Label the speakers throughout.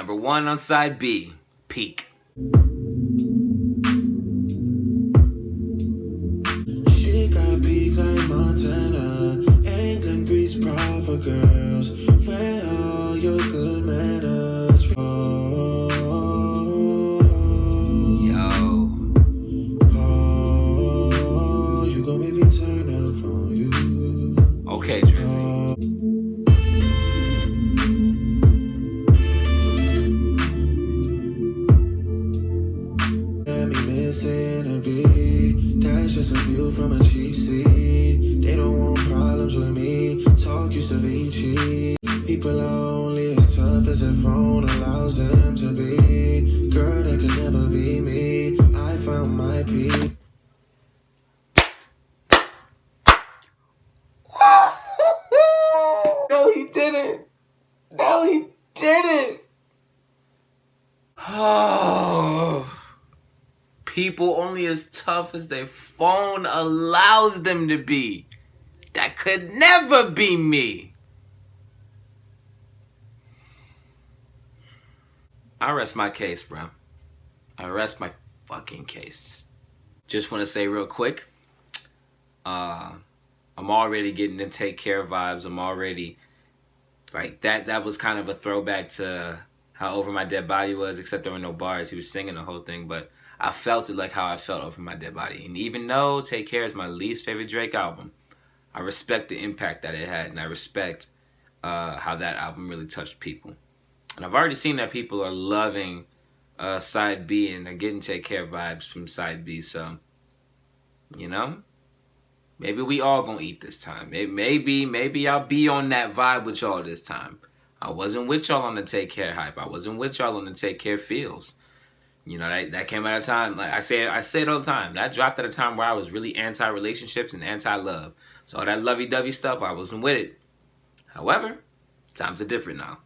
Speaker 1: Number 1 on side B, Peak.
Speaker 2: She got peak like Montana, England, Greece, proud for girls. Where all your good manners from?
Speaker 1: Yo.
Speaker 2: Oh, you gon' make me turn up on you.
Speaker 1: Okay, Drizzy.
Speaker 2: Missing a beat, that's just a view from a cheap seat. They don't want problems with me, talk used to be cheap. People are only as tough as their phone allows them to be. Girl, that could never be me, I found my peace.
Speaker 1: No, he didn't. No, he didn't. Oh. People only as tough as their phone allows them to be. That could never be me. I rest my case, bro. I rest my fucking case. Just want to say real quick, I'm already getting the Take Care vibes. I'm already, like, that was kind of a throwback to how Over My Dead Body was, except there were no bars. He was singing the whole thing, but I felt it like how I felt Over My Dead Body. And even though Take Care is my least favorite Drake album, I respect the impact that it had, and I respect how that album really touched people. And I've already seen that people are loving Side B, and they're getting Take Care vibes from Side B. So, you know, maybe we all gonna eat this time. Maybe I'll be on that vibe with y'all this time. I wasn't with y'all on the Take Care hype. I wasn't with y'all on the Take Care feels. You know, that came at a time, like I say it all the time. That dropped at a time where I was really anti-relationships and anti-love. So all that lovey-dovey stuff, I wasn't with it. However, times are different now.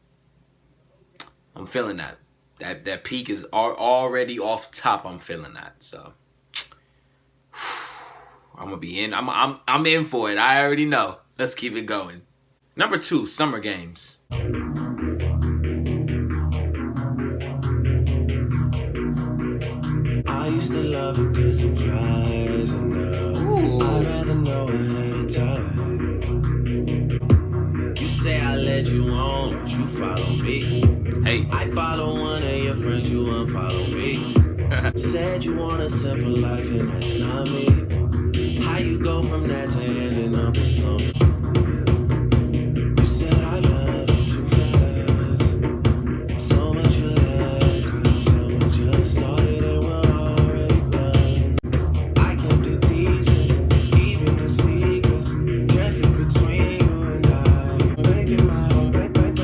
Speaker 1: I'm feeling that. That peak is already off top. I'm feeling that. So I'm gonna be in. I'm in for it. I already know. Let's keep it going. Number 2, Summer Games.
Speaker 2: I used to love a good surprise, and now I'd rather know ahead of time. You say I led you on, but you follow me.
Speaker 1: Hey.
Speaker 2: I follow one of your friends, you unfollow me. Said you want a simple life, and that's not me. How you go from that to ending up with something? You said I love you too fast. So much for that, 'cause someone just started and we're already done. I kept it decent, even the secrets kept it between you and I. Breaking my heart, breaking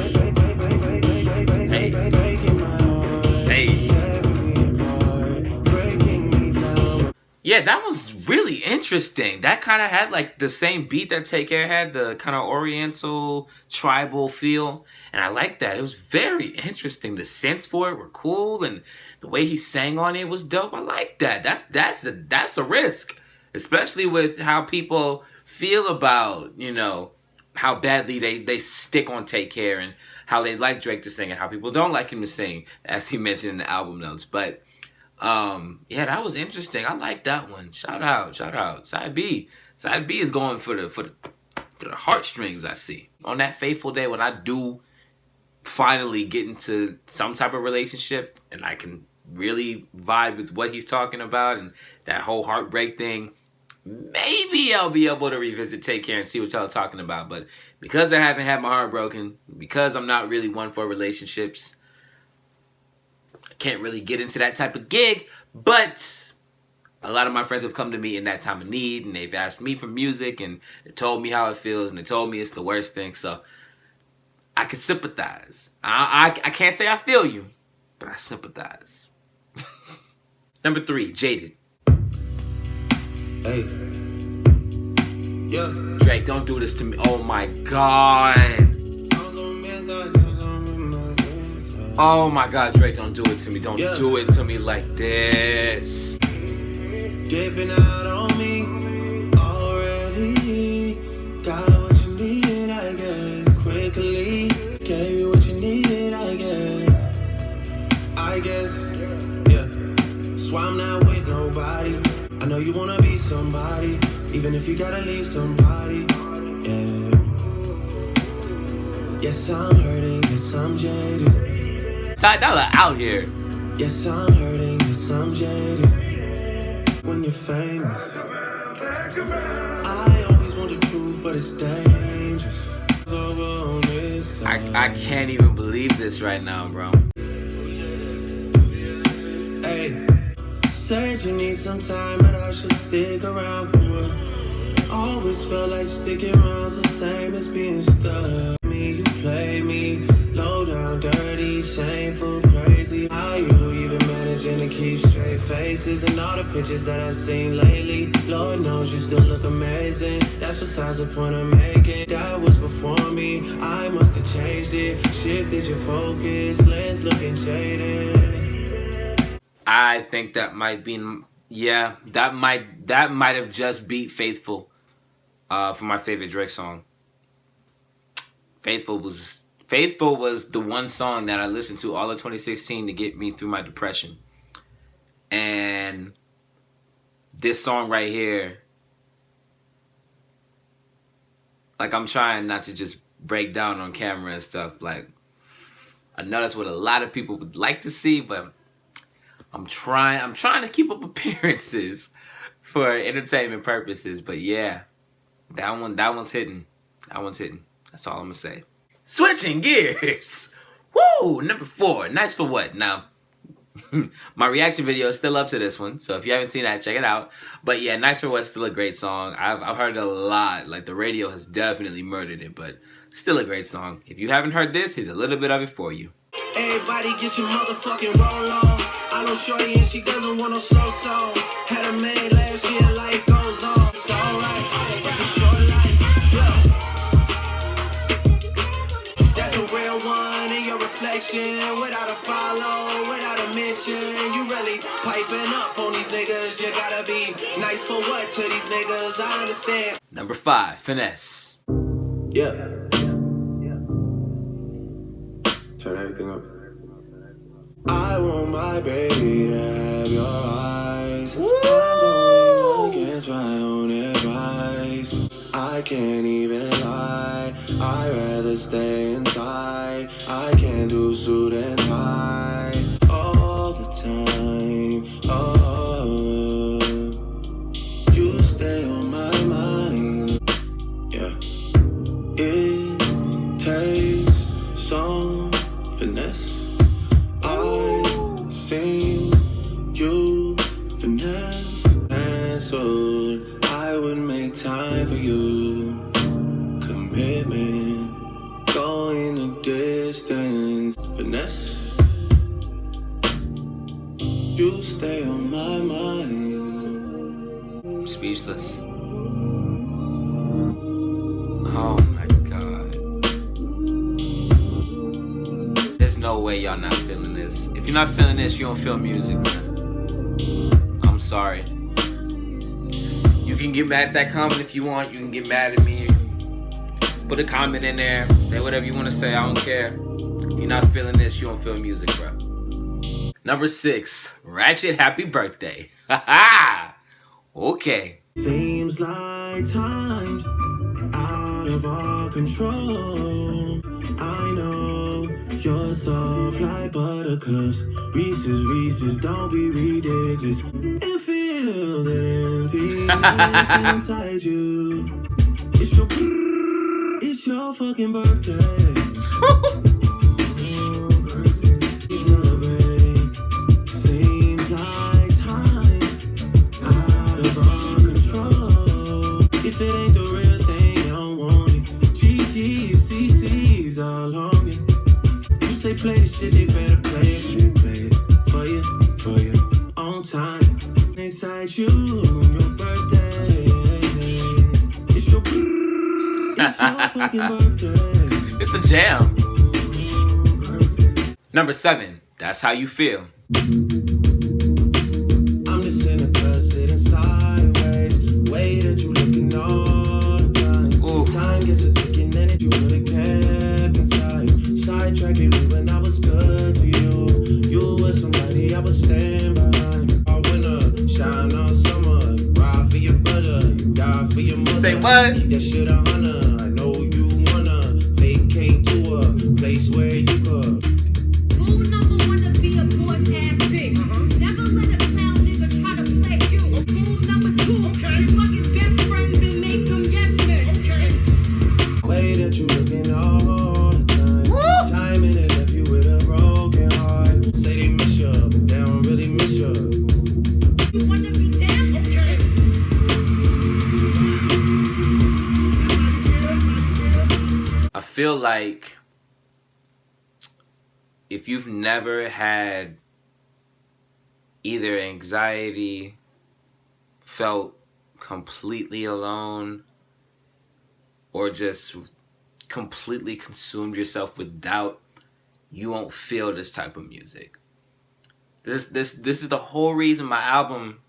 Speaker 2: my heart, tearing me apart, breaking me down.
Speaker 1: Yeah, that was really interesting. That kind of had like the same beat that Take Care had, the kind of oriental, tribal feel. And I liked that. It was very interesting. The synths for it were cool, and the way he sang on it was dope. I like that. That's a risk. Especially with how people feel about, you know, how badly they stick on Take Care, and how they like Drake to sing and how people don't like him to sing, as he mentioned in the album notes. But yeah, that was interesting. I like that one. Shout out. Side B is going for the heartstrings. I see on that fateful day when I do finally get into some type of relationship and I can really vibe with what he's talking about and that whole heartbreak thing. Maybe I'll be able to revisit Take Care and see what y'all are talking about. But because I haven't had my heart broken, because I'm not really one for relationships, can't really get into that type of gig, but a lot of my friends have come to me in that time of need, and they've asked me for music, and they told me how it feels, and they told me it's the worst thing, so I can sympathize. I can't say I feel you, but I sympathize. Number 3, Jaded.
Speaker 2: Hey. Yeah.
Speaker 1: Drake, don't do this to me. Oh my God. Oh my God, Drake, don't do it to me. Don't do it to me like this.
Speaker 2: Dipping out on me already. Got what you needed, I guess. Quickly gave you what you needed, I guess. And if you gotta leave somebody, yeah. Yes, I'm hurting, yes, I'm jaded.
Speaker 1: Ty Dolla out here.
Speaker 2: Yes, I'm hurting, yes, I'm jaded. When you're famous, I always want the truth, but it's dangerous.
Speaker 1: I can't even believe this right now, bro.
Speaker 2: Hey, said you need some time, but I should stick around for what? Always felt like sticking around's the same as being stuck. You play me, low down, dirty, shameful, crazy. How you even managing to keep straight faces? And all the pictures that I've seen lately, Lord knows you still look amazing. That's besides the point I'm making. That was before me, I must have changed it. Shifted your focus, lens looking jaded.
Speaker 1: I think that might be, yeah, that might have just beat Faithful for my favorite Drake song. Faithful was the one song that I listened to all of 2016 to get me through my depression. And this song right here, like, I'm trying not to just break down on camera and stuff. Like, I know that's what a lot of people would like to see, but I'm trying to keep up appearances for entertainment purposes. But yeah, that one's hitting. That one's hitting. That's all I'm gonna say. Switching gears. Woo! Number 4. Nice for What? Now, my reaction video is still up to this one, so if you haven't seen that, check it out. But yeah, Nice for What's still a great song. I've heard it a lot. Like, the radio has definitely murdered it, but still a great song. If you haven't heard this, here's a little bit of it for you.
Speaker 2: Everybody get your motherfucking roll on. I know shorty and she doesn't want no slow song. Had a man last year, life goes on. It's alright, it's a short life, yeah. That's a real one in your reflection. Without a follow, without a mention. You really piping up on these niggas. You gotta be nice for what to these niggas, I understand.
Speaker 1: Number 5, Finesse.
Speaker 2: Yeah. Turn everything up. I want my baby to have your eyes.
Speaker 1: Woo!
Speaker 2: I'm going against my own advice. I can't even lie. I'd rather stay inside. I can't do suit and tie all the time. Oh, you stay on my mind. Yeah. It takes some finesse. I seen you finesse, and so I would make time for you. Commitment, going a distance. Finesse, you stay on my mind.
Speaker 1: Speechless. Oh my God. There's no way y'all not feeling this. If you're not feeling this, you don't feel music, man. I'm sorry. You can get mad at that comment if you want. You can get mad at me. Put a comment in there. Say whatever you want to say. I don't care. If you're not feeling this, you don't feel music, bro. Number 6, Ratchet Happy Birthday. Ha okay.
Speaker 2: Seems like time's out of our control. I know you're soft like buttercups. Reese's, don't be ridiculous. And feel that emptiness inside you. It's your fucking birthday. Seems like time's out of our control. If it ain't the real thing, you don't want it. GG's, CC's all on it. You say play the shit, they better play it. They play it for you, on time. Inside you on your birthday. It's your fucking birthday.
Speaker 1: It's a jam. Number 7, That's How You Feel.
Speaker 2: I'm just in a cut sitting sideways. Way that you looking all the time.
Speaker 1: Ooh.
Speaker 2: Time gets a ticking and it you would've kept inside. Sidetracking me when I was good to you. You were somebody I would stand behind. I winner, shine all summer. Ride for your brother, you die for your your mother.
Speaker 1: Say what?
Speaker 2: Keep that shit 100. I know you wanna vacate to a place where you could.
Speaker 3: Rule number one to be a boss ass bitch. Never let a clown nigga try to play you. Rule number two is fuck his best friends and make them yes men.
Speaker 2: Way that you looking all the time. Timing and left you with a broken heart. Say they miss you, but they don't really miss you.
Speaker 3: You wanna be down?
Speaker 1: I feel like if you've never had either anxiety, felt completely alone, or just completely consumed yourself with doubt, you won't feel this type of music. This is the whole reason my album,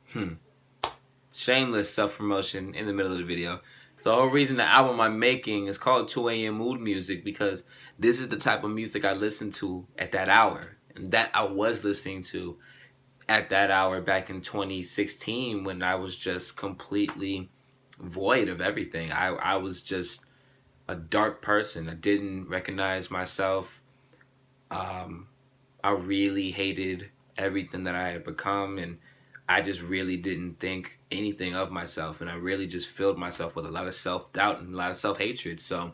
Speaker 1: shameless self-promotion in the middle of the video. It's the whole reason the album I'm making is called 2 a.m. Mood Music, because this is the type of music I listen to at that hour, and that I was listening to at that hour back in 2016 when I was just completely void of everything. I was just a dark person. I didn't recognize myself. I really hated everything that I had become, and I just really didn't think anything of myself, and I really just filled myself with a lot of self-doubt and a lot of self-hatred. So,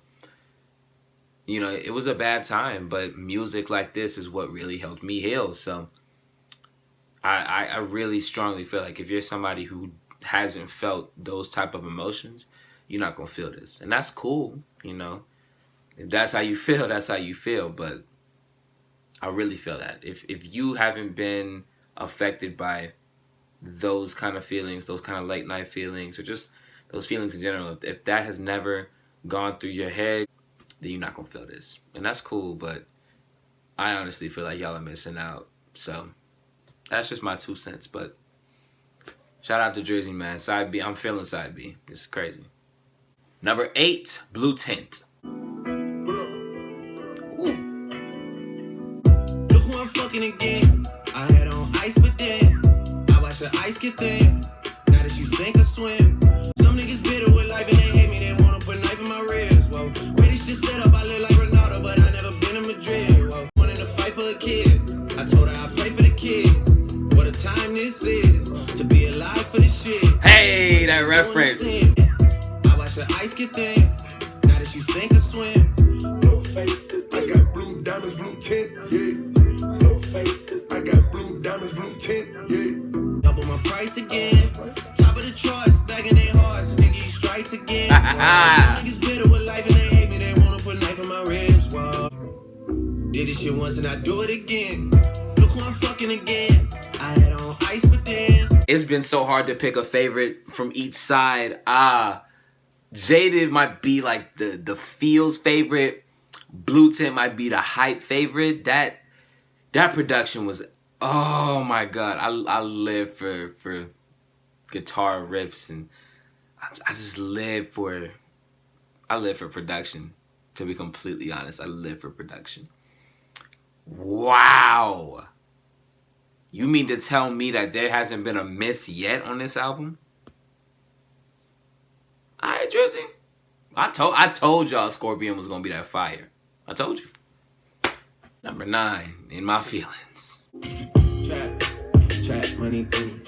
Speaker 1: you know, it was a bad time, but music like this is what really helped me heal. So I really strongly feel like if you're somebody who hasn't felt those type of emotions, you're not gonna feel this. And that's cool, you know. If that's how you feel, that's how you feel. But I really feel that. If you haven't been affected by those kind of feelings, those kind of late night feelings, or just those feelings in general, if that has never gone through your head, then you're not gonna feel this. And that's cool, but I honestly feel like y'all are missing out. So that's just my 2 cents. But shout out to Drizzy, man. Side B, I'm feeling Side B. It's crazy. Number 8, Blue Tint. Ooh.
Speaker 2: Look who I'm fucking again. I had on ice, but then I watch the ice get thin. Now that you sink or swim. Some niggas bitter with life and they hate me. They wanna put a knife in my ribs. Whoa, way this shit set up. I live like Ronaldo, but I never been in Madrid. Whoa, wanted to fight for a kid. I told her I'd pray for the kid. What a time this is to be alive for this shit.
Speaker 1: Hey, that reference.
Speaker 2: I watch the ice get thin. Now that you sink or swim.
Speaker 4: No faces, I got blue diamonds, blue tint, yeah. No faces, I got blue diamonds, blue tint, yeah.
Speaker 2: Double my price again. Top of the charts, back in their hearts. Nigga, you strikes again. Some niggas bitter with life and they hate me. They wanna put a knife in my ribs. Whoa. Did this shit once and I do it again. Look who I'm fucking again. I had on ice, but then
Speaker 1: It's been so hard to pick a favorite from each side. Jaded might be like the feels favorite. Blue Tint might be the hype favorite. That production was, oh my god. I live for guitar riffs, and I just live for production. To be completely honest, I live for production. Wow. You mean to tell me that there hasn't been a miss yet on this album? Alright, Drizzy. I told y'all Scorpion was gonna be that fire. I told you. Number 9, In My Feelings.
Speaker 2: trap money thing.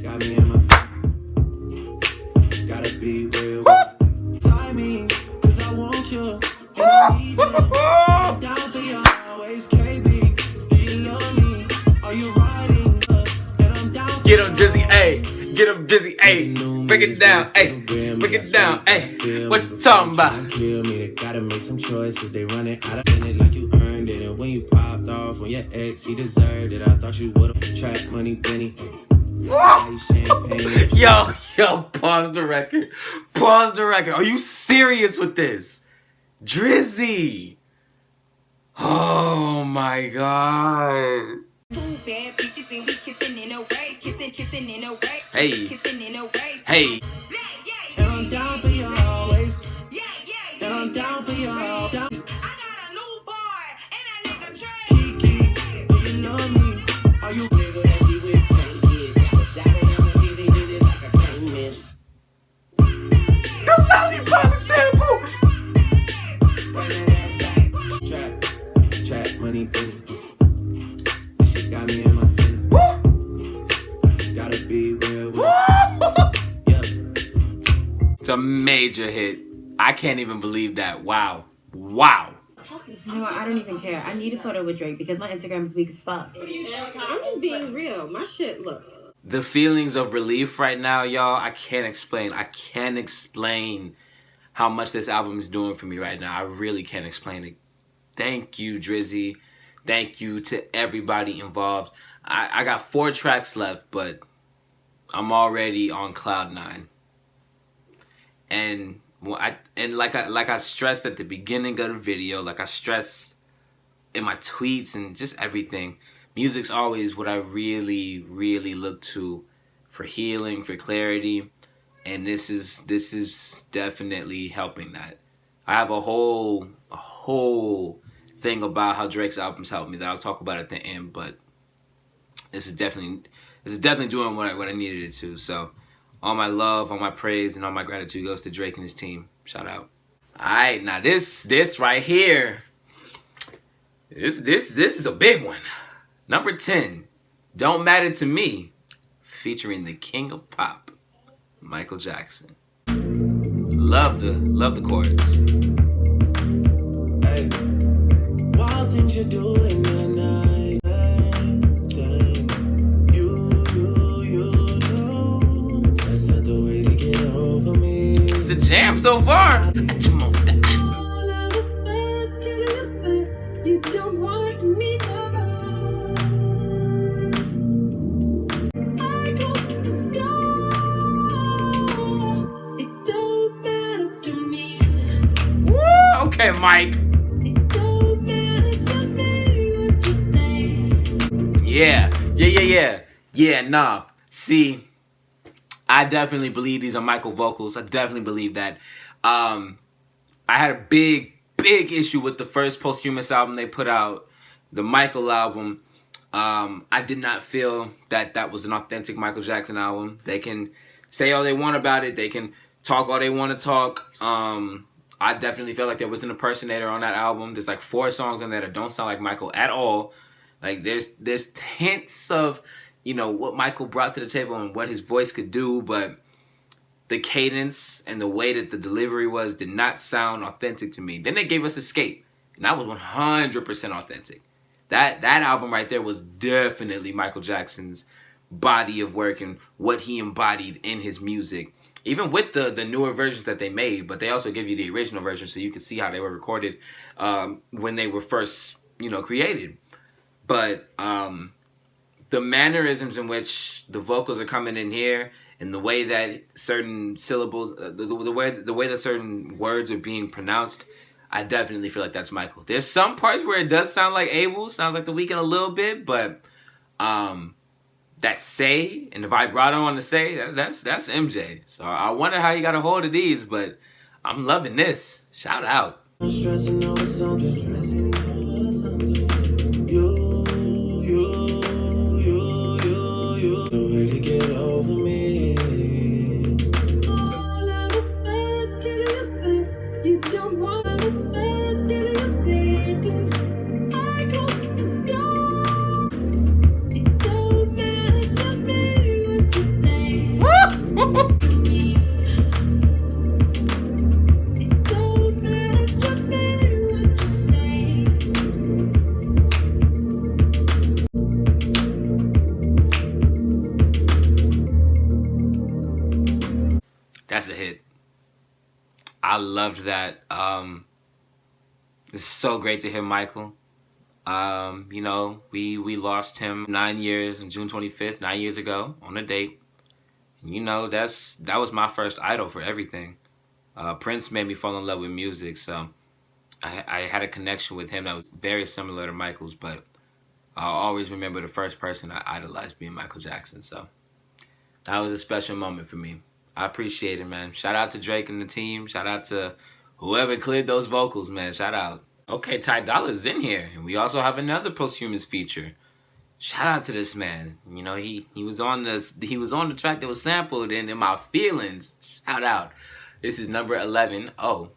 Speaker 2: Got me in my feelings. Gotta be real. Timing, cause I want you. And I need you. I'm down for you always, KB. Do you love me? Are you riding? And I'm down for
Speaker 1: Get him, Drizzy, ayy. Get him, Drizzy, ayy. Break it down, ayy. Break it down, ayy. What you talking about?
Speaker 2: Kill me, they gotta make some choices. They run it out of it like you earned it. And when you popped off on your ex, he deserved it. I thought you would've tracked money, Benny.
Speaker 1: Yo, pause the record. Pause the record. Are you serious with this? Drizzy. Oh my god.
Speaker 3: Bad bitches and we kissing in a way, kissing in a way,
Speaker 1: Hey.
Speaker 3: kissing in a way.
Speaker 1: Hey.
Speaker 2: And I'm down for you always.
Speaker 3: Yeah.
Speaker 2: And I'm down for you all. Down.
Speaker 3: I got a new boy and that nigga Trey.
Speaker 2: Kiki, do you love me? Are you? Nigga, that she with me, yeah. Shot it on the hit it like a can't miss.
Speaker 3: 'Cause I got a new boy and that nigga Trey. Kiki, do you love me? Are you?
Speaker 2: Nigga, that she with me, yeah. Shot it on the hit it like a can't miss. 'Cause I got a new boy and that she with me, yeah. Shot it on the hit it like a can't miss.
Speaker 1: It's a major hit. I can't even believe that. Wow. Wow.
Speaker 5: You know what? I don't even care. I need a photo with Drake because my Instagram is weak as fuck.
Speaker 6: I'm just being real. My shit, look.
Speaker 1: The feelings of relief right now, y'all, I can't explain. I can't explain how much this album is doing for me right now. I really can't explain it. Thank you, Drizzy. Thank you to everybody involved. I got 4 tracks left, but I'm already on cloud 9. And like I stressed at the beginning of the video, like I stressed in my tweets and just everything, music's always what I really, really look to for healing, for clarity, and this is definitely helping that. I have a whole thing about how Drake's albums helped me that I'll talk about at the end, but this is definitely doing what I needed it to. So all my love, all my praise, and all my gratitude goes to Drake and his team. Shout out. All right, now this right here, this is a big one. Number 10, Don't Matter to Me, featuring the King of Pop, Michael Jackson. Love the chorus.
Speaker 2: Hey, wild things you're doing tonight. You know that's not the way to get over me.
Speaker 1: It's a jam so far.
Speaker 6: All I said to you said you don't want me around. I close the door. It don't matter to me.
Speaker 1: Woo, okay, Mike.
Speaker 6: It don't matter to me what you say.
Speaker 1: Yeah, nah. See, I definitely believe these are Michael vocals. I definitely believe that. I had a big issue with the first posthumous album they put out, the Michael album. I did not feel that was an authentic Michael Jackson album. They can say all they want about it. They can talk all they want to talk. I definitely felt like there was an impersonator on that album. There's like 4 songs in there that don't sound like Michael at all. Like there's hints of, you know, what Michael brought to the table and what his voice could do, but the cadence and the way that the delivery was did not sound authentic to me. Then they gave us Escape, and that was 100% authentic. That album right there was definitely Michael Jackson's body of work and what he embodied in his music. Even with the newer versions that they made, but they also give you the original version so you can see how they were recorded when they were first, you know, created. But the mannerisms in which the vocals are coming in here and the way that certain syllables, the way that certain words are being pronounced, I definitely feel like that's Michael. There's some parts where it does sound like Abel, sounds like The Weeknd a little bit, but that say and the vibrato on the say, that's MJ. So I wonder how he got a hold of these, but I'm loving this. Shout out.
Speaker 2: I'm stressing over something. The way to get over me.
Speaker 6: All I said to you said you don't want to said to you said I close the door. It don't matter to me what you say. To me. It don't matter to me what you say.
Speaker 1: That's a hit. I loved that. It's so great to hear Michael. You know, we lost him 9 years on June 25th, 9 years ago, on a date. And, you know, that was my first idol for everything. Prince made me fall in love with music, so I had a connection with him that was very similar to Michael's, but I'll always remember the first person I idolized being Michael Jackson, so that was a special moment for me. I appreciate it, man. Shout out to Drake and the team. Shout out to whoever cleared those vocals, man. Shout out. Okay, Ty Dolla's in here, and we also have another posthumous feature. Shout out to this man. You know, he was on the track that was sampled in My Feelings. Shout out. This is number 11. Oh,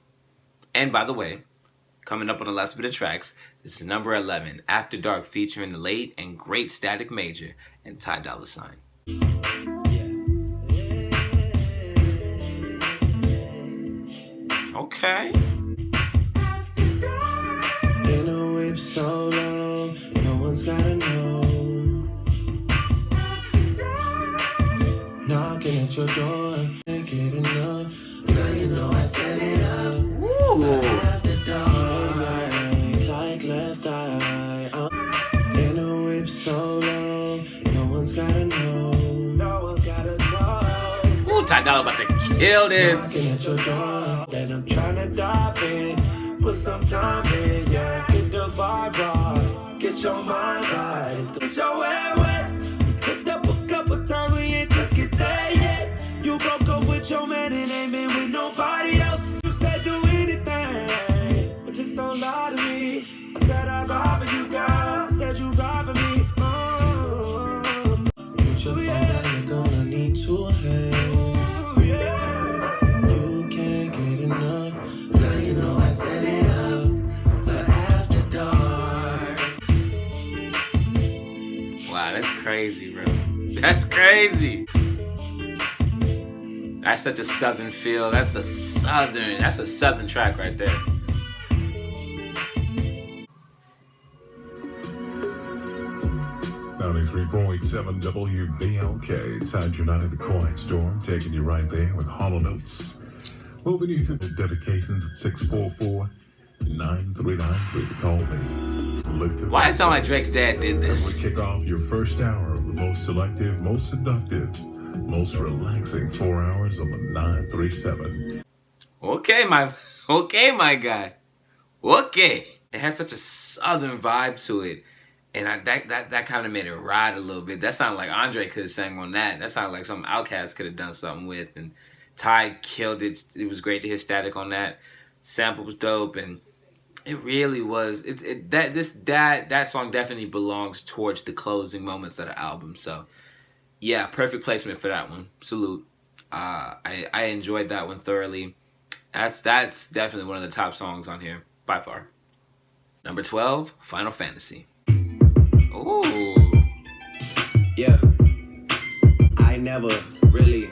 Speaker 1: and by the way, coming up on the last bit of tracks, this is number 11, After Dark, featuring the late and great Static Major and Ty Dolla $ign. Okay.
Speaker 2: In a whip solo, no one's gotta know. Knocking at your door, can't get enough. Now you know I set it up.
Speaker 1: Ooh.
Speaker 2: After dark, like left eye. In a whip solo, no one's gotta know. No one gotta know.
Speaker 1: Ooh, Ty Dolla about to kill this.
Speaker 2: Knocking at your door, then I'm trying to dive in. Put some time in, yeah. Get the vibe right. Get your mind right. Get your hair wet. Hooked up a couple times, we ain't took it there yet. You broke up with your man and ain't been with nobody else. You said do anything, but just don't lie to me. I said I'd ride for you, girl. I said you ride for me. With your phone out, you're gonna need two hands. You can't get enough. Now you know I set it up for after dark.
Speaker 1: Wow, that's crazy, bro. That's crazy. That's such a southern feel. That's a southern track right there.
Speaker 7: 93.7 WBLK, Todd United, the Quiet Storm, taking you right there with Hollow Notes. Moving you through the dedications at 644-9393 to call me.
Speaker 1: Why it sound like Drake's dad did
Speaker 7: And
Speaker 1: this?
Speaker 7: we kick off your first hour of the most selective, most seductive, most relaxing 4 hours on the 937.
Speaker 1: Okay, my guy. Okay. It has such a southern vibe to it. And that kind of made it ride a little bit. That sounded like Andre could have sang on that. That sounded like something Outkast could have done something with. And Ty killed it. It was great to hear Static on that. Sample was dope, and it really was. That song definitely belongs towards the closing moments of the album. So, yeah, perfect placement for that one. Salute. I enjoyed that one thoroughly. That's definitely one of the top songs on here by far. Number 12, Final Fantasy. Ooh.
Speaker 2: Yeah, I never really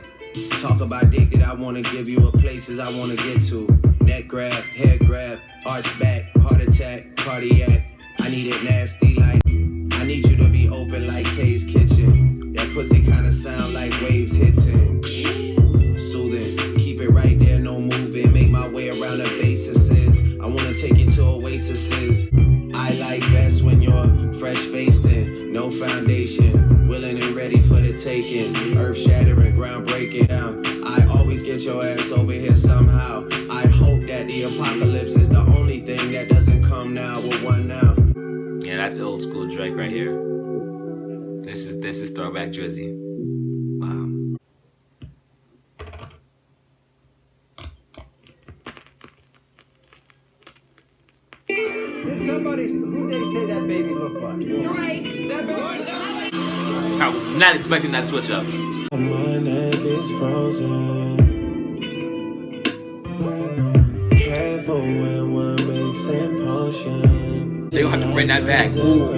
Speaker 2: talk about dick that I wanna give you, or places I wanna get to. Neck grab, head grab, arch back, heart attack, cardiac. I need it nasty like, I need you to be open like Kay's Kitchen. That pussy kinda sound like waves hitting. Soothing, keep it right there, no moving. Make my way around the bases. I wanna take you to oases. I like best when you're fresh faced and no foundation, willing and ready for the taking, earth shattering, groundbreaking. I always get your ass over here somehow. I hope that the apocalypse is the only thing that doesn't come now. With one now.
Speaker 1: Yeah, that's old school Drake right here. This is throwback Drizzy. Wow.
Speaker 8: Did somebody, who they say that baby looked like?
Speaker 3: Drake.
Speaker 1: I was not expecting that switch up.
Speaker 2: My neck is frozen. Careful when we're mixing potions.
Speaker 1: They gonna have to bring that back. Ooh.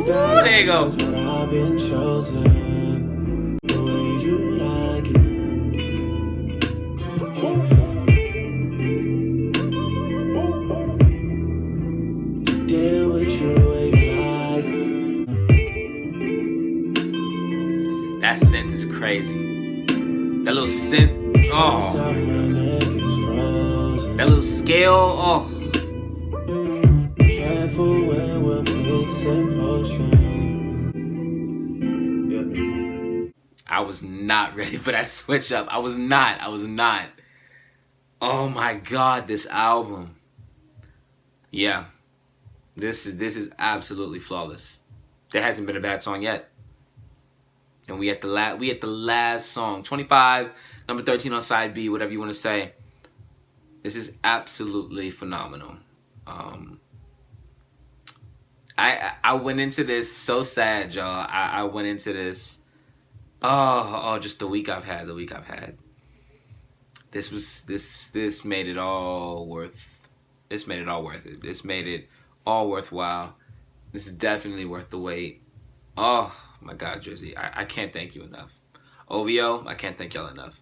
Speaker 1: Ooh, there you go.
Speaker 2: But I've been chosen the way you like it. Deal with you the way you like.
Speaker 1: That synth is crazy. That little synth. Oh.
Speaker 2: Stop, my neck is frozen.
Speaker 1: That little scale. Oh.
Speaker 2: Careful when we're mixing potions.
Speaker 1: I was not ready for that switch up. I was not. Oh my God, this album. Yeah. This is absolutely flawless. There hasn't been a bad song yet. And we at the last song. 25, number 13 on side B, whatever you want to say. This is absolutely phenomenal. I went into this so sad, y'all. I went into this. Just the week I've had. This made it all worth. This made it all worth it. This made it all worthwhile. This is definitely worth the wait. Oh my God, Drizzy, I can't thank you enough. OVO, I can't thank y'all enough.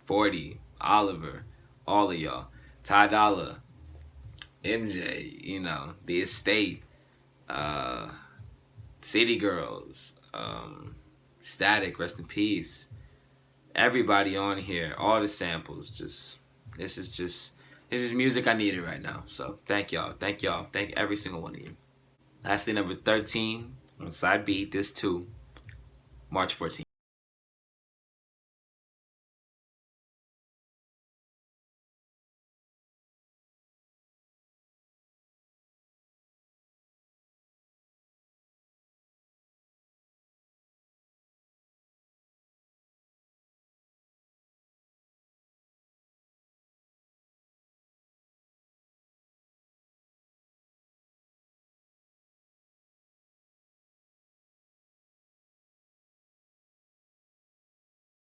Speaker 1: 40, Oliver, all of y'all. Ty Dolla, MJ, you know, The Estate, City Girls, Static, rest in peace. Everybody on here, all the samples, this is music I needed right now. So thank y'all, thank every single one of you. Lastly, number 13 on side B, this too, March 14th.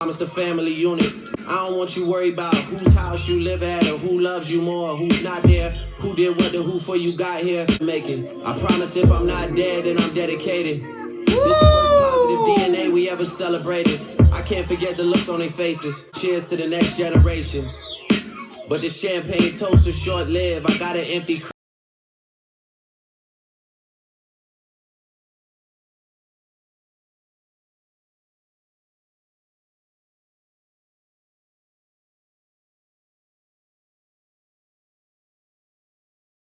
Speaker 2: Promise the family unit. I don't want you worried about whose house you live at or who loves you more, who's not there, who did what to who for you got here. Making. I promise if I'm not dead, then I'm dedicated. This the first positive DNA we ever celebrated. I can't forget the looks on their faces. Cheers to the next generation. But the champagne toast is short-lived. I got an empty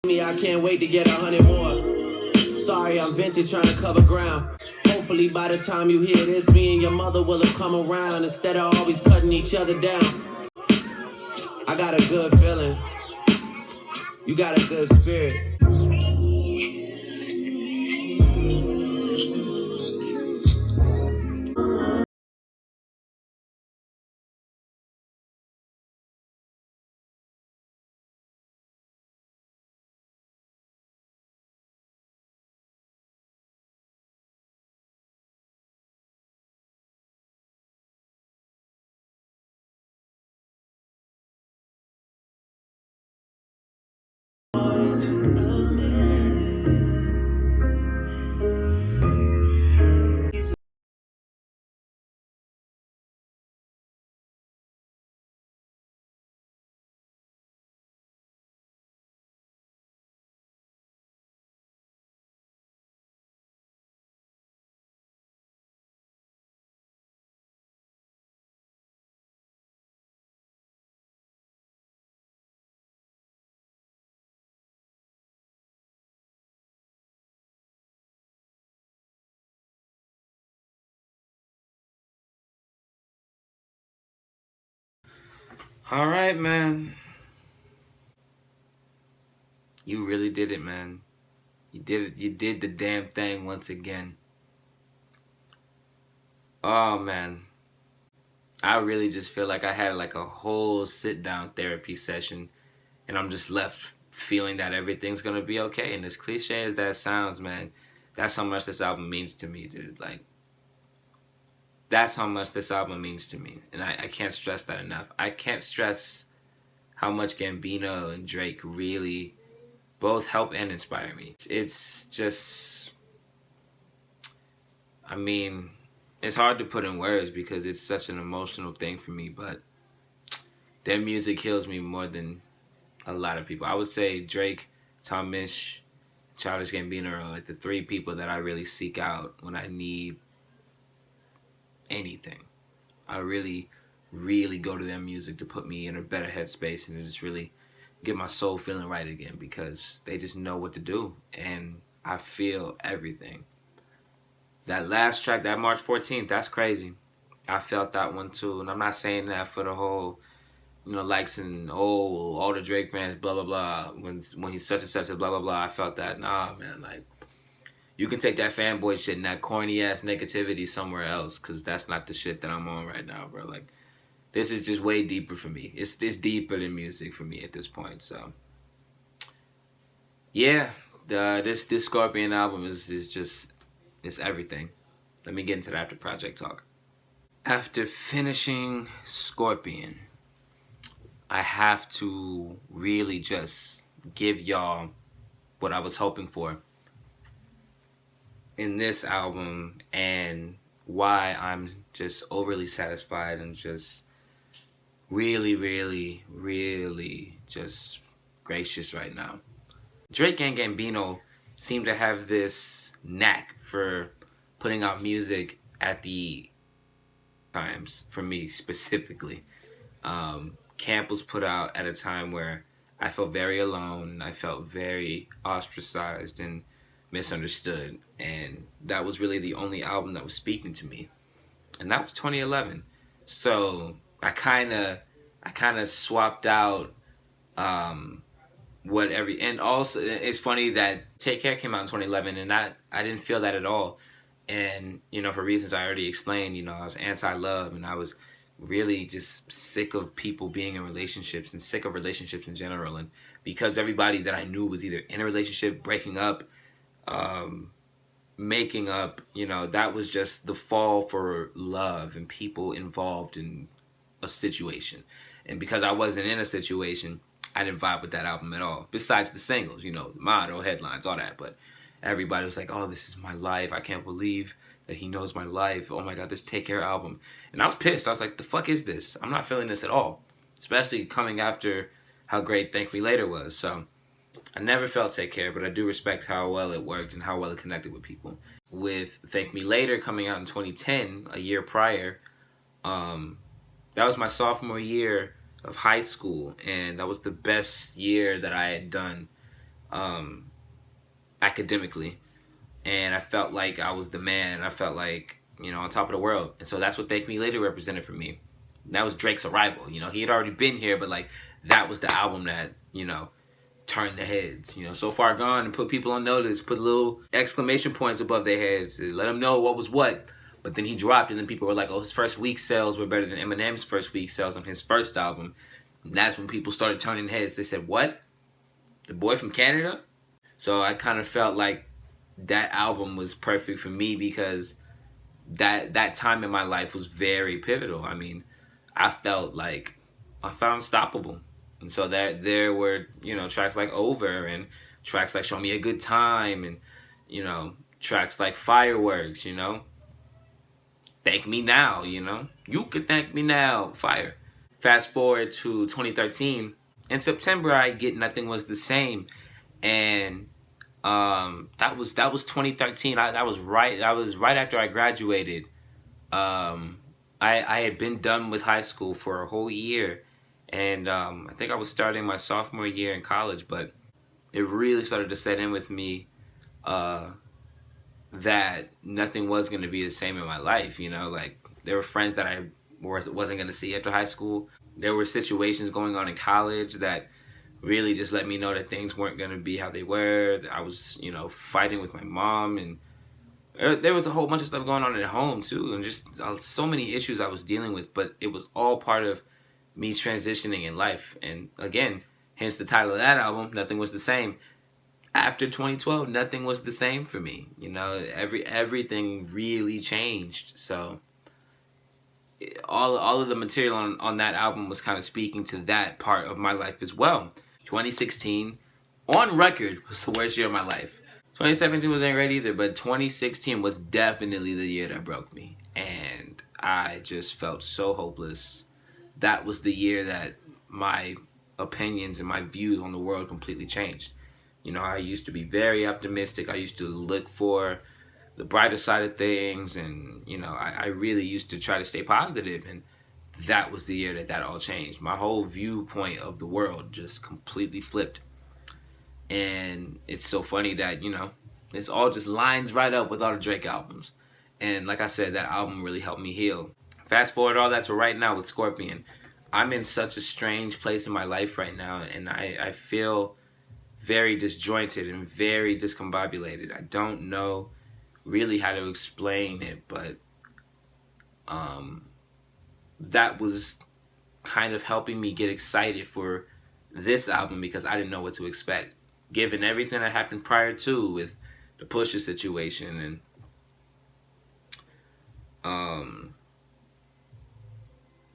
Speaker 2: I can't wait to get 100 more. Sorry, I'm vintage trying to cover ground. Hopefully by the time you hear this, me and your mother will have come around instead of always cutting each other down. I got a good feeling. You got a good spirit.
Speaker 1: All right, man. You really did it, man. You did it. You did the damn thing once again. Oh, man. I really just feel like I had like a whole sit-down therapy session, and I'm just left feeling that everything's gonna be okay. And as cliche as that sounds, man, that's how much this album means to me, dude. Like, that's how much this album means to me. And I can't stress that enough. I can't stress how much Gambino and Drake really both help and inspire me. It's just, I mean, it's hard to put in words because it's such an emotional thing for me, but their music heals me more than a lot of people. I would say Drake, Tom Misch, Childish Gambino are like the three people that I really seek out when I need anything. I really, really go to their music to put me in a better headspace and to just really get my soul feeling right again, because they just know what to do and I feel everything. That last track, that March 14th, that's crazy. I felt that one too, and I'm not saying that for the whole, you know, likes and all the Drake fans, blah blah blah. When he's such and such a blah blah blah, I felt that. Nah, man, like, you can take that fanboy shit and that corny ass negativity somewhere else, cause that's not the shit that I'm on right now, bro. Like, this is just way deeper for me. It's deeper than music for me at this point. So yeah, this Scorpion album is just, it's everything. Let me get into the after project talk. After finishing Scorpion, I have to really just give y'all what I was hoping for in this album and why I'm just overly satisfied and just really, really, really just gracious right now. Drake and Gambino seem to have this knack for putting out music at the times, for me specifically. Camp was put out at a time where I felt very alone. I felt very ostracized and misunderstood. And that was really the only album that was speaking to me. And that was 2011. So I kind of swapped out and also it's funny that Take Care came out in 2011 and I didn't feel that at all. And, you know, for reasons I already explained, you know, I was anti-love and I was really just sick of people being in relationships and sick of relationships in general. And because everybody that I knew was either in a relationship, breaking up, making up, you know, that was just the fall for love and people involved in a situation. And because I wasn't in a situation, I didn't vibe with that album at all. Besides the singles, you know, the motto, headlines, all that. But everybody was like, oh, this is my life. I can't believe that he knows my life. Oh my God, this Take Care album. And I was pissed. I was like, the fuck is this? I'm not feeling this at all. Especially coming after how great Thank Me Later was. So I never felt Take Care, but I do respect how well it worked and how well it connected with people. With Thank Me Later coming out in 2010, a year prior, that was my sophomore year of high school, and that was the best year that I had done academically. And I felt like I was the man. I felt like, you know, on top of the world. And so that's what Thank Me Later represented for me. And that was Drake's arrival. You know, he had already been here, but like that was the album that, you know, turned the heads. You know, So Far Gone and put people on notice, put little exclamation points above their heads, let them know what was what. But then he dropped, and then people were like, oh, his first week sales were better than Eminem's first week sales on his first album. And that's when people started turning heads. They said, what? The boy from Canada? So I kind of felt like that album was perfect for me because that time in my life was very pivotal. I mean, I felt unstoppable. And so there were, you know, tracks like Over and tracks like Show Me a Good Time and, you know, tracks like Fireworks, you know. Thank Me Now, you know. You could thank me now. Fire. Fast forward to 2013. In September, I get Nothing Was the Same. And that was 2013. I was right after I graduated. I had been done with high school for a whole year. And I think I was starting my sophomore year in college, but it really started to set in with me that nothing was going to be the same in my life. You know, like there were friends that I wasn't going to see after high school. There were situations going on in college that really just let me know that things weren't going to be how they were. I was, you know, fighting with my mom, and there was a whole bunch of stuff going on at home too, and just so many issues I was dealing with, but it was all part of me transitioning in life. And again, hence the title of that album, Nothing Was the Same. After 2012, nothing was the same for me. You know, everything really changed. So all of the material on that album was kind of speaking to that part of my life as well. 2016, on record, was the worst year of my life. 2017 wasn't great either, but 2016 was definitely the year that broke me. And I just felt so hopeless. That was the year that my opinions and my views on the world completely changed. You know, I used to be very optimistic. I used to look for the brighter side of things. And, you know, I really used to try to stay positive. And that was the year that all changed. My whole viewpoint of the world just completely flipped. And it's so funny that, you know, it's all just lines right up with all the Drake albums. And like I said, that album really helped me heal. Fast forward all that to right now with Scorpion. I'm in such a strange place in my life right now. And I feel very disjointed and very discombobulated. I don't know really how to explain it, but that was kind of helping me get excited for this album because I didn't know what to expect. Given everything that happened prior to with the Pusha situation and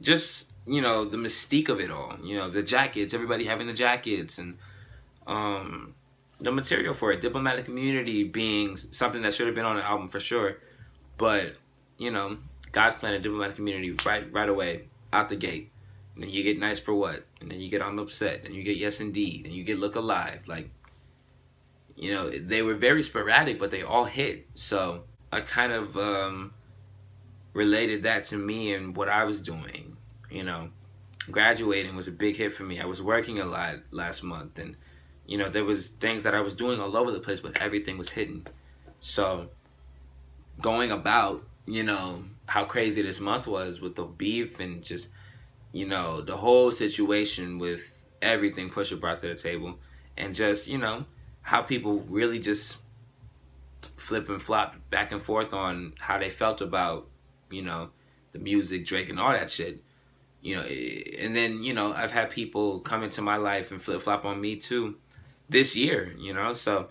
Speaker 1: just, you know, the mystique of it all. You know, the jackets, everybody having the jackets, and the material for it. Diplomatic Immunity being something that should have been on the album for sure. But, you know, God's Plan and Diplomatic Community right away, out the gate. And then you get Nice for What? And then you get I'm Upset. And you get Yes Indeed. And you get Look Alive. Like, you know, they were very sporadic, but they all hit. So I kind of related that to me and what I was doing. You know, graduating was a big hit for me. I was working a lot last month. And, you know, there was things that I was doing all over the place, but everything was hitting. So going about, you know, how crazy this month was with the beef and just, you know, the whole situation with everything Pusha brought to the table, and just, you know, how people really just flip and flop back and forth on how they felt about, you know, the music, Drake, and all that shit. You know, and then, you know, I've had people come into my life and flip flop on me too this year, you know, so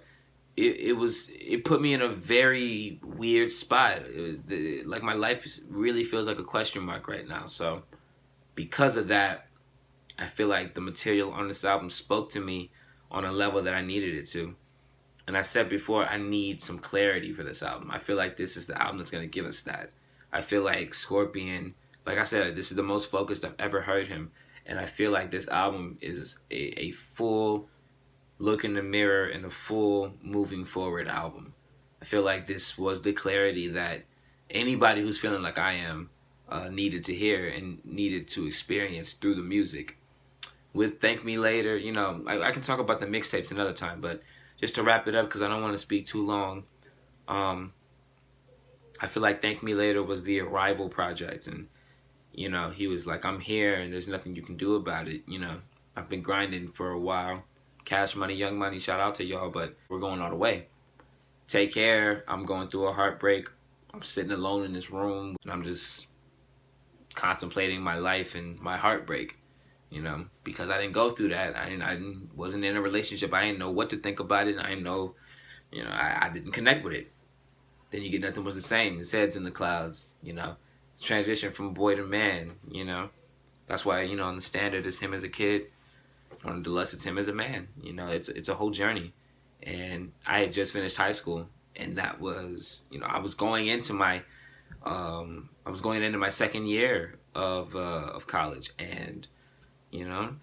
Speaker 1: it put me in a very weird spot. Like, my life really feels like a question mark right now. So because of that, I feel like the material on this album spoke to me on a level that I needed it to. And I said before, I need some clarity for this album. I feel like this is the album that's going to give us that. I feel like Scorpion, like I said, this is the most focused I've ever heard him. And I feel like this album is a full look in the mirror and a full moving forward album. I feel like this was the clarity that anybody who's feeling like I am needed to hear and needed to experience through the music. With Thank Me Later, you know, I can talk about the mixtapes another time, but just to wrap it up, because I don't want to speak too long, I feel like Thank Me Later was the Arrival project, and, you know, he was like, I'm here and there's nothing you can do about it. You know, I've been grinding for a while. Cash Money, Young Money, shout out to y'all, but we're going all the way. Take Care, I'm going through a heartbreak. I'm sitting alone in this room, and I'm just contemplating my life and my heartbreak, you know, because I didn't go through that. I wasn't in a relationship. I didn't know what to think about it. I didn't know, you know, I didn't connect with it. Then you get Nothing Was the Same. His Head's in the Clouds, you know. Transition from boy to man, you know. That's why, you know, on the standard it's him as a kid. On the deluxe it's him as a man. You know, it's a whole journey. And I had just finished high school, and that was, you know, I was going into my second year of college, and, you know,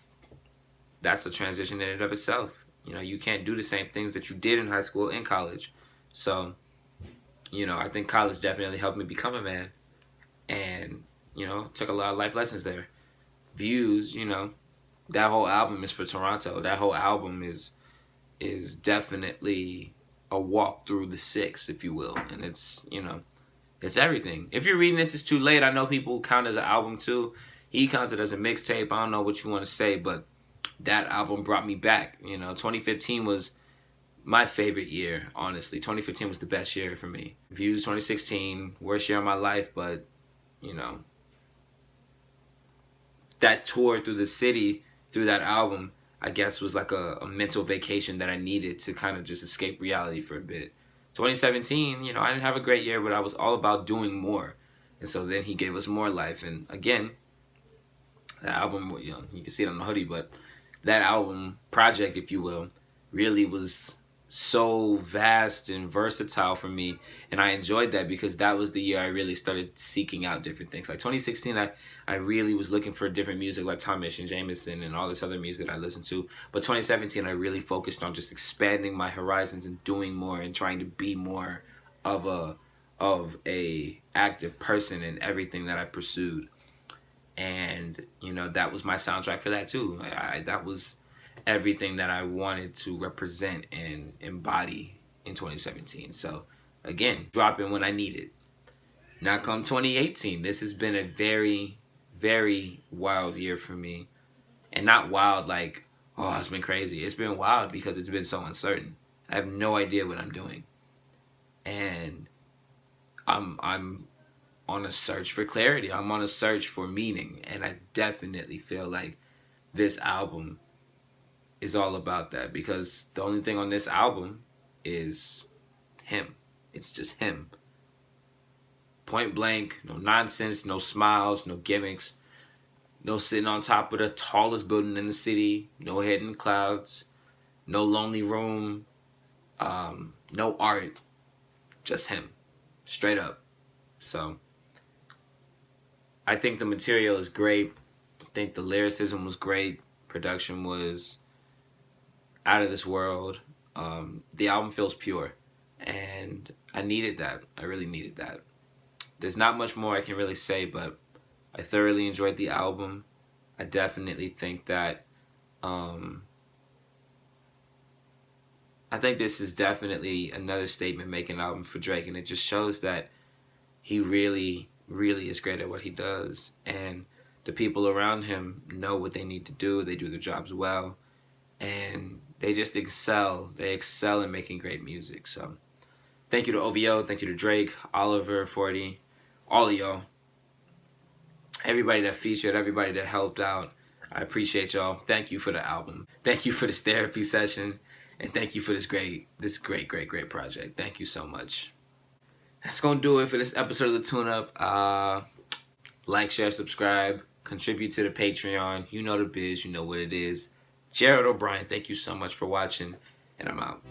Speaker 1: that's a transition in and of itself. You know, you can't do the same things that you did in high school in college. So, you know, I think college definitely helped me become a man, and, you know, took a lot of life lessons there. Views, you know, that whole album is for Toronto. That whole album is definitely a walk through the 6, if you will. And it's, you know, it's everything. If you're reading this, it's too late. I know people count as an album too. He counted as a mixtape. I don't know what you want to say, but that album brought me back. You know, 2015 was my favorite year, honestly. 2015 was the best year for me. Views 2016, worst year of my life, but, you know, that tour through the city, through that album, I guess was like a mental vacation that I needed to kind of just escape reality for a bit. 2017, you know, I didn't have a great year, but I was all about doing more. And so then he gave us more life. And again, that album, you know, you can see it on the hoodie, but that album project, if you will, really was so vast and versatile for me, and I enjoyed that because that was the year I really started seeking out different things. Like 2016, I really was looking for different music like Thomas and Jameson and all this other music that I listened to. But 2017, I really focused on just expanding my horizons and doing more and trying to be more of a active person in everything that I pursued. And, you know, that was my soundtrack for that too. That was everything that I wanted to represent and embody in 2017. So, again, dropping when I need it. Now come 2018, this has been a very, very wild year for me. And not wild like, oh, it's been crazy. It's been wild because it's been so uncertain. I have no idea what I'm doing. And I'm on a search for clarity. I'm on a search for meaning. And I definitely feel like this album is all about that, because the only thing on this album is him. It's just him. Point blank, no nonsense, no smiles, no gimmicks, no sitting on top of the tallest building in the city, no head in clouds, no lonely room, no art, just him, straight up. So I think the material is great. I think the lyricism was great. Production was out of this world. The album feels pure, and I needed that. I really needed that. There's not much more I can really say, but I thoroughly enjoyed the album. I definitely think that I think this is definitely another statement-making album for Drake, and it just shows that he really, really is great at what he does, and the people around him know what they need to do. They do their jobs well, and they just excel. They excel in making great music. So thank you to OVO, thank you to Drake, Oliver, 40, all of y'all. Everybody that featured, everybody that helped out. I appreciate y'all. Thank you for the album. Thank you for this therapy session. And thank you for this great project. Thank you so much. That's going to do it for this episode of the Tune Up. Like, share, subscribe. Contribute to the Patreon. You know the biz. You know what it is. Jared O'Brien, thank you so much for watching. And I'm out.